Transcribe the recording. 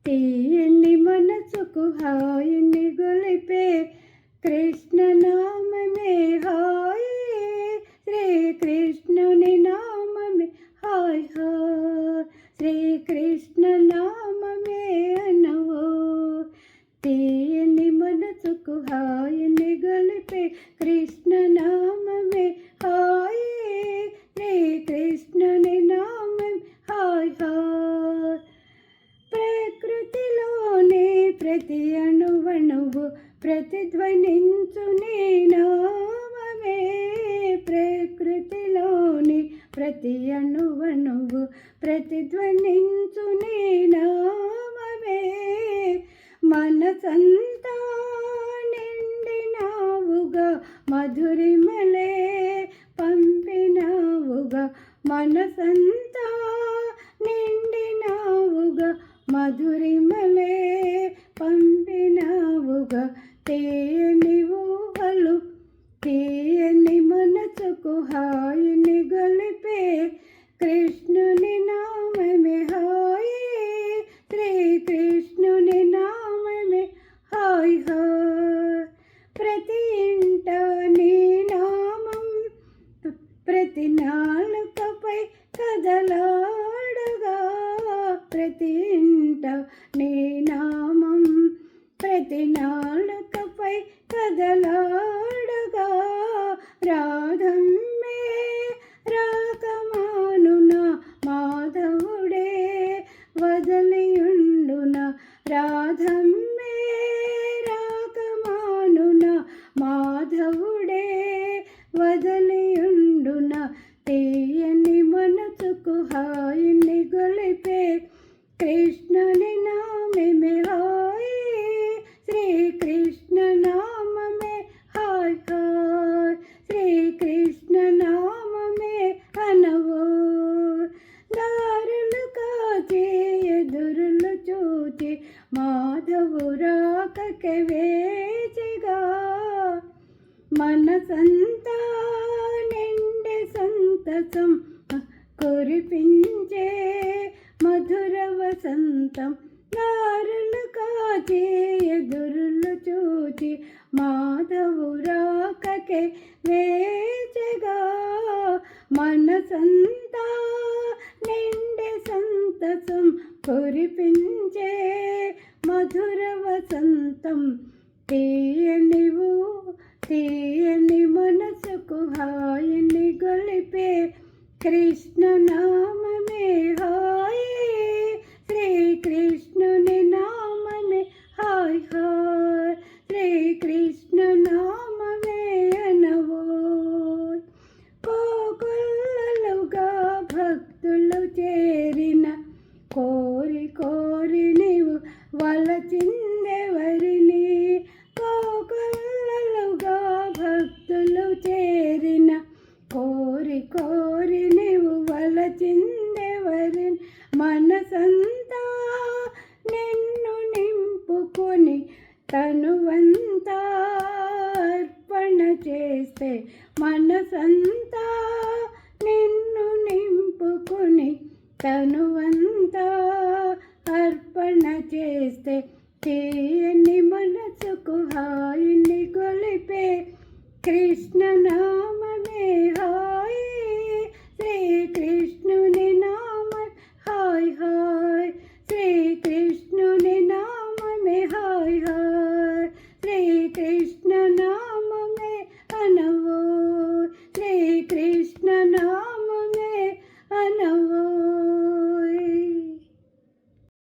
తీయని మనసుకు హాయిని గొలిపే కృష్ణ నామమే హాయ్, శ్రీకృష్ణుని నామమే హాయ్ హాయ్, శ్రీకృష్ణ నామమే అనవో. తీయని మనసుకు హాయిని గొలిపే కృష్ణ నామమే హాయ్, శ్రీకృష్ణుని నామమే హాయ్ హాయ్. ప్రకృతిలోని ప్రతి అణువణువు ప్రతిధ్వనించు నీ నామమే, ప్రకృతిలోని ప్రతి అణువణువు ప్రతిధ్వనించు నీ నామమే. మనసంతా నిండినావుగా మధురిమలే పంపినావుగా, మనసంతా నిండినావుగా మధురిమలే పంపినావుగా. తీయని ఊహలు తీయని మనసుకు హాయిని గొలిపే కృష్ణుని నామమే హాయ్, శ్రీకృష్ణుని నామమే హాయ్ హాయ్. ప్రతి ఇంట నీ నామం ప్రతి నాలుకపై కదలాడగా, ప్రతి ఇంట నీ నామం ప్రతి నాలుకపై కదలాడగా. రాధమ్మే రాకమానున మాధవుడే వదలియుండున, రాధమ్మే రాకమానున మాధవుడే వదలియుండున. తీయని మనసుకు హాయిని గొలిపే కృష్ణుని నామమే హాయ్, శ్రీకృష్ణ నామమే హాయ్ హాయ్, శ్రీకృష్ణ నామమే అనవో. దారులు కాచి ఎదురులు చూచి మాధవు రాకకే వేచిగా, మనసంతా నిండే సంతసం కురిపించే మధుర వసంతం. దారులు కాచి ఎదురులు చూచి మాధవు రాకకే వేచగా, మనసంతా నిండే సంతసం కురిపించే మధుర వసంతం. తీయని మనసుకు హాయిని గొలిపే కృష్ణ నామమే హాయ్, శ్రీకృష్ణుని నామమే హాయ్ హాయ్, శ్రీకృష్ణ నామమే అనవో. కోకొల్లలుగా భక్తులు చేరిన కోరి కోరి నీవు వలచిందెవరిని, కోకొల్లలుగా భక్తులు చేరిన కోరి కోరి నీవు వలచిందెవరిని. మనసంతా నిన్ను నింపుకొని తనువంతా అర్పణ చేస్తే, మనసంతా నిన్ను నింపుకొని తనువంతా అర్పణ చేస్తే. తీయని మనసుకు హాయిని గొలిపే కృష్ణ